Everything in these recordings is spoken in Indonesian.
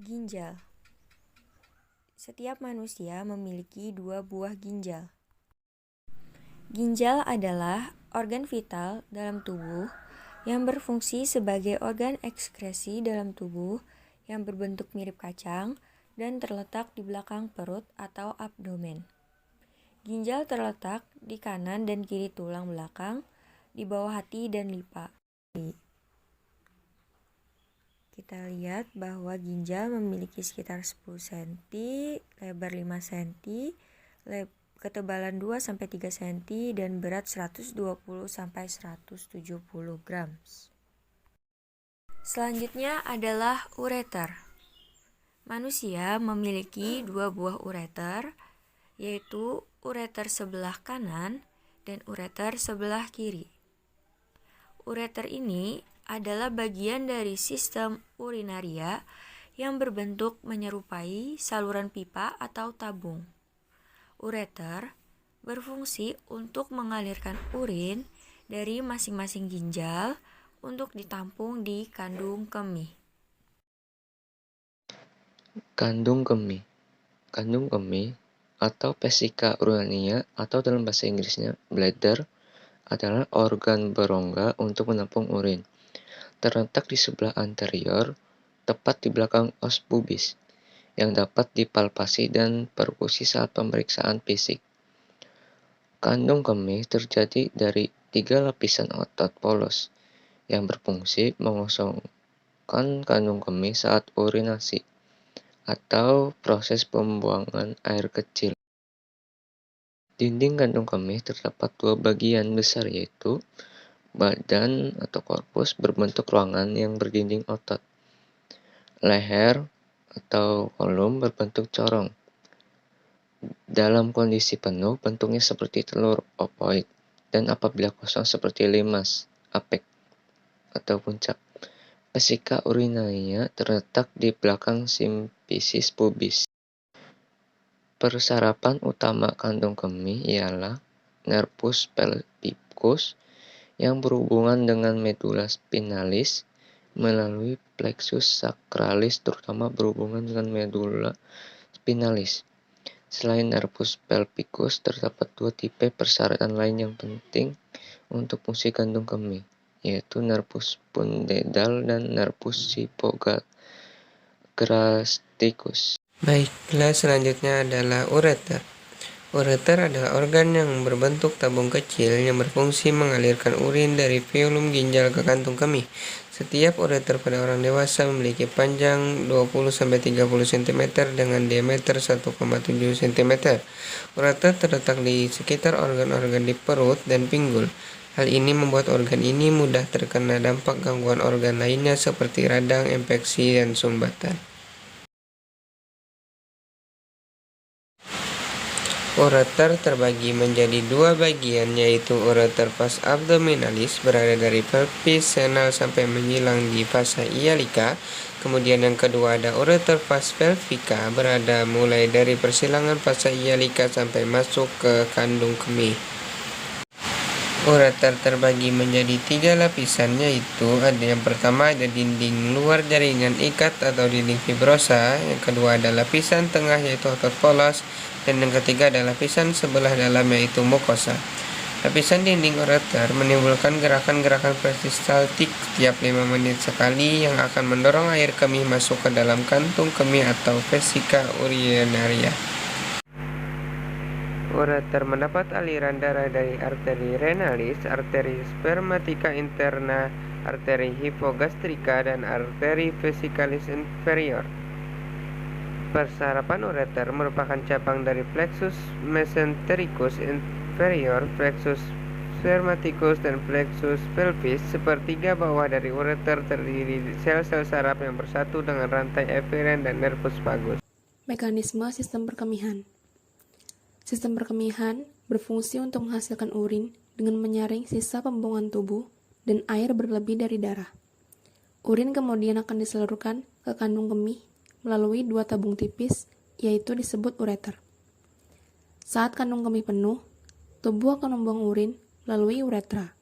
Ginjal. Setiap manusia memiliki 2 buah ginjal. Ginjal adalah organ vital dalam tubuh yang berfungsi sebagai organ ekskresi dalam tubuh yang berbentuk mirip kacang dan terletak di belakang perut atau abdomen. Ginjal terletak di kanan dan kiri tulang belakang, di bawah hati dan lipa. Kita lihat bahwa ginjal memiliki sekitar 10 cm, lebar 5 cm, ketebalan 2-3 cm, dan berat 120-170 gram. Selanjutnya adalah ureter. Manusia memiliki 2 buah ureter, yaitu ureter sebelah kanan dan ureter sebelah kiri. Ureter ini adalah bagian dari sistem urinaria yang berbentuk menyerupai saluran pipa atau tabung. Ureter berfungsi untuk mengalirkan urin dari masing-masing ginjal untuk ditampung di kandung kemih. Kandung kemih. Kandung kemih atau vesika urinarinya atau dalam bahasa Inggrisnya bladder adalah organ berongga untuk menampung urin. Terletak di sebelah anterior, tepat di belakang os pubis, yang dapat dipalpasi dan perkusi saat pemeriksaan fisik. Kandung kemih terjadi dari 3 lapisan otot polos yang berfungsi mengosongkan kandung kemih saat urinasi atau proses pembuangan air kecil. Dinding kandung kemih terdapat 2 bagian besar, yaitu badan atau korpus berbentuk ruangan yang berdinding otot. Leher atau kolom berbentuk corong. Dalam kondisi penuh, bentuknya seperti telur ovoid, dan apabila kosong seperti limas, apek, atau puncak. Vesika urinarinya terletak di belakang simfisis pubis. Persarapan utama kandung kemih ialah nervus pelvicus yang berhubungan dengan medula spinalis melalui plexus sacralis, terutama berhubungan dengan medula spinalis. Selain nervus pelvicus, terdapat 2 tipe persaratan lain yang penting untuk fungsi kandung kemih, yaitu nervus pudendal dan nervus hypogastricus. Baiklah, selanjutnya adalah ureter. Ureter adalah organ yang berbentuk tabung kecil yang berfungsi mengalirkan urin dari velum ginjal ke kantung kemih. Setiap ureter pada orang dewasa memiliki panjang 20-30 cm dengan diameter 1,7 cm. Ureter terletak di sekitar organ-organ di perut dan pinggul. Hal ini membuat organ ini mudah terkena dampak gangguan organ lainnya seperti radang, infeksi, dan sumbatan. Ureter terbagi menjadi 2 bagian, yaitu ureter vas abdominalis berada dari pelvis senal sampai menyilang di fasa ialika. Kemudian yang kedua ada ureter vas pelvica berada mulai dari persilangan fasa ialika sampai masuk ke kandung kemih. Ureter terbagi menjadi 3 lapisan, yaitu yang pertama ada dinding luar jaringan ikat atau dinding fibrosa, yang kedua ada lapisan tengah yaitu otot polos, dan yang ketiga adalah lapisan sebelah dalam yaitu mukosa. Lapisan dinding ureter menimbulkan gerakan-gerakan peristaltik tiap 5 menit sekali yang akan mendorong air kemih masuk ke dalam kantung kemih atau vesika urinaria. Ureter mendapat aliran darah dari arteri renalis, arteri spermatica interna, arteri hypogastrika, dan arteri vesicalis inferior. Persarapan ureter merupakan cabang dari plexus mesentericus inferior, plexus spermaticus, dan plexus pelvis. Sepertiga bawah dari ureter terdiri dari sel-sel saraf yang bersatu dengan rantai eferen dan nervus vagus. Mekanisme sistem perkemihan. Sistem perkemihan berfungsi untuk menghasilkan urin dengan menyaring sisa pembuangan tubuh dan air berlebih dari darah. Urin kemudian akan disalurkan ke kandung kemih melalui 2 tabung tipis, yaitu disebut ureter. Saat kandung kemih penuh, tubuh akan membuang urin melalui uretra.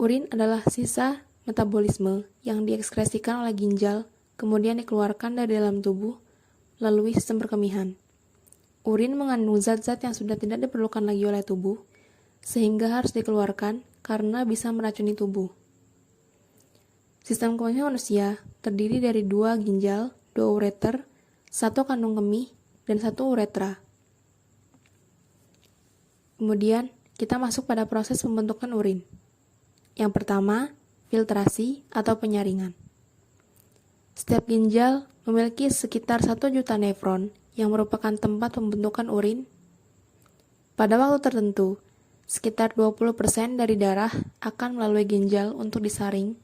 Urin adalah sisa metabolisme yang diekskresikan oleh ginjal kemudian dikeluarkan dari dalam tubuh melalui sistem perkemihan. Urin mengandung zat-zat yang sudah tidak diperlukan lagi oleh tubuh, sehingga harus dikeluarkan karena bisa meracuni tubuh. Sistem kemih manusia terdiri dari 2 ginjal, 2 ureter, 1 kandung kemih, dan 1 uretra. Kemudian, kita masuk pada proses pembentukan urin. Yang pertama, filtrasi atau penyaringan. Setiap ginjal memiliki sekitar 1 juta nefron yang merupakan tempat pembentukan urin. Pada waktu tertentu, sekitar 20% dari darah akan melalui ginjal untuk disaring,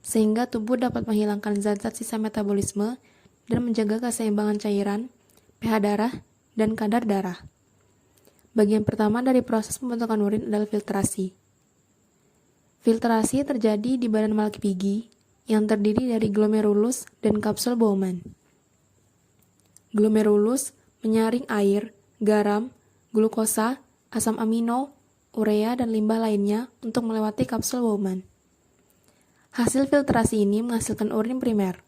sehingga tubuh dapat menghilangkan zat-zat sisa metabolisme dan menjaga keseimbangan cairan, pH darah, dan kadar darah. Bagian pertama dari proses pembentukan urin adalah filtrasi. Filtrasi terjadi di badan Malpighi yang terdiri dari glomerulus dan kapsul Bowman. Glomerulus menyaring air, garam, glukosa, asam amino, urea, dan limbah lainnya untuk melewati kapsul Bowman. Hasil filtrasi ini menghasilkan urin primer.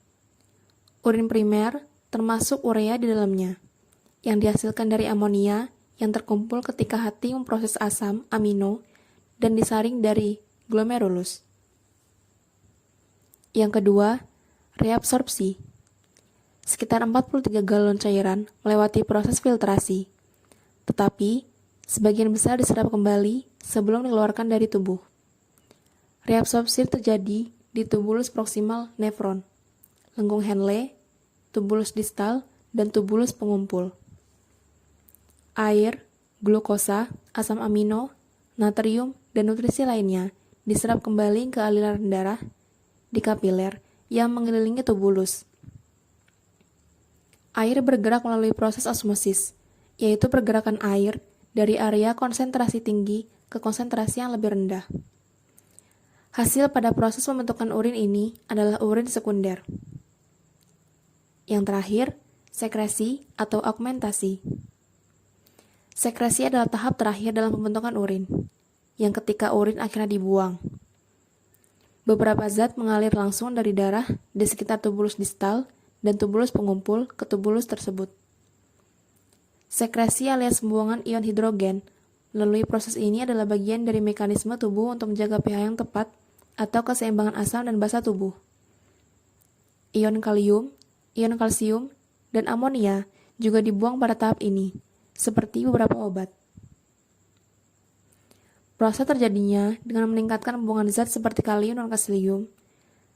Urin primer termasuk urea di dalamnya, yang dihasilkan dari amonia yang terkumpul ketika hati memproses asam amino dan disaring dari glomerulus. Yang kedua, reabsorpsi. Sekitar 43 galon cairan melewati proses filtrasi, tetapi sebagian besar diserap kembali sebelum dikeluarkan dari tubuh. Reabsorpsi terjadi di tubulus proksimal nefron, lengkung Henle, tubulus distal, dan tubulus pengumpul. Air, glukosa, asam amino, natrium, dan nutrisi lainnya diserap kembali ke aliran darah di kapiler yang mengelilingi tubulus. Air bergerak melalui proses osmosis, yaitu pergerakan air dari area konsentrasi tinggi ke konsentrasi yang lebih rendah. Hasil pada proses pembentukan urin ini adalah urin sekunder. Yang terakhir, sekresi atau augmentasi. Sekresi adalah tahap terakhir dalam pembentukan urin, yang ketika urin akhirnya dibuang. Beberapa zat mengalir langsung dari darah di sekitar tubulus distal dan tubulus pengumpul ke tubulus tersebut. Sekresi alias pembuangan ion hidrogen melalui proses ini adalah bagian dari mekanisme tubuh untuk menjaga pH yang tepat atau keseimbangan asam dan basa tubuh. Ion kalium, ion kalsium, dan amonia juga dibuang pada tahap ini, seperti beberapa obat. Proses terjadinya dengan meningkatkan pembuangan zat seperti kalium dan kalsium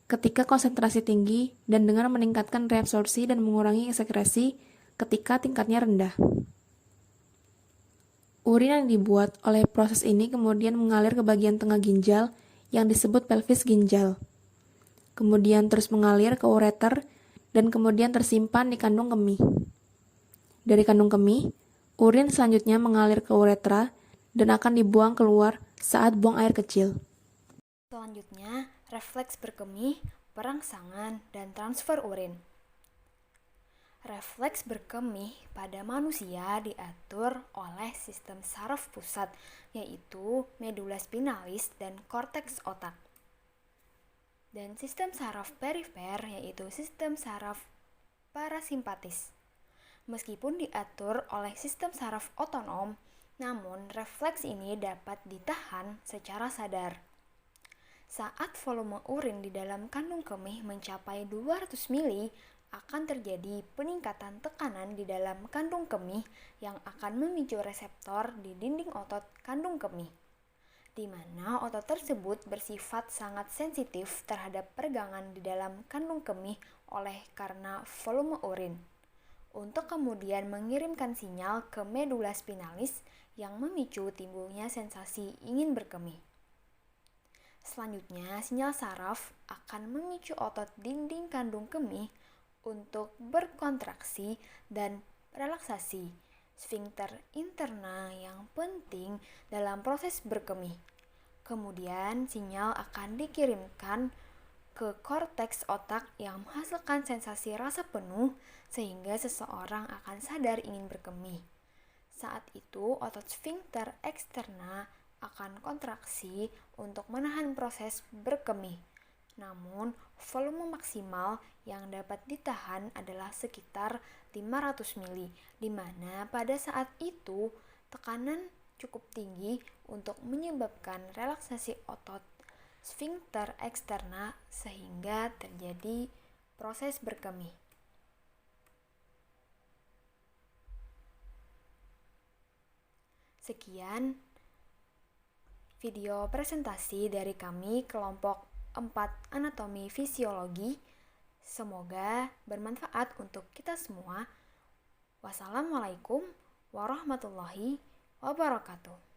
ketika konsentrasi tinggi dan dengan meningkatkan reabsorpsi dan mengurangi sekresi ketika tingkatnya rendah. Urin yang dibuat oleh proses ini kemudian mengalir ke bagian tengah ginjal yang disebut pelvis ginjal. Kemudian terus mengalir ke ureter dan kemudian tersimpan di kandung kemih. Dari kandung kemih, urin selanjutnya mengalir ke uretra dan akan dibuang keluar saat buang air kecil. Selanjutnya, refleks berkemih, perangsangan, dan transfer urin. Refleks berkemih pada manusia diatur oleh sistem saraf pusat, yaitu medula spinalis dan korteks otak. Dan sistem saraf perifer, yaitu sistem saraf parasimpatis. Meskipun diatur oleh sistem saraf otonom, namun refleks ini dapat ditahan secara sadar. Saat volume urin di dalam kandung kemih mencapai 200 mili, akan terjadi peningkatan tekanan di dalam kandung kemih yang akan memicu reseptor di dinding otot kandung kemih, di mana otot tersebut bersifat sangat sensitif terhadap peregangan di dalam kandung kemih oleh karena volume urin, untuk kemudian mengirimkan sinyal ke medula spinalis yang memicu timbulnya sensasi ingin berkemih. Selanjutnya, sinyal saraf akan memicu otot dinding kandung kemih untuk berkontraksi dan relaksasi, sfinkter interna yang penting dalam proses berkemih. Kemudian sinyal akan dikirimkan ke korteks otak yang menghasilkan sensasi rasa penuh sehingga seseorang akan sadar ingin berkemih. Saat itu otot sfinkter eksterna akan kontraksi untuk menahan proses berkemih. Namun, volume maksimal yang dapat ditahan adalah sekitar 500 mili, di mana pada saat itu tekanan cukup tinggi untuk menyebabkan relaksasi otot sfinkter eksterna sehingga terjadi proses berkemih. Sekian video presentasi dari kami kelompok 4 anatomi fisiologi. Semoga bermanfaat untuk kita semua. Wassalamualaikum warahmatullahi wabarakatuh.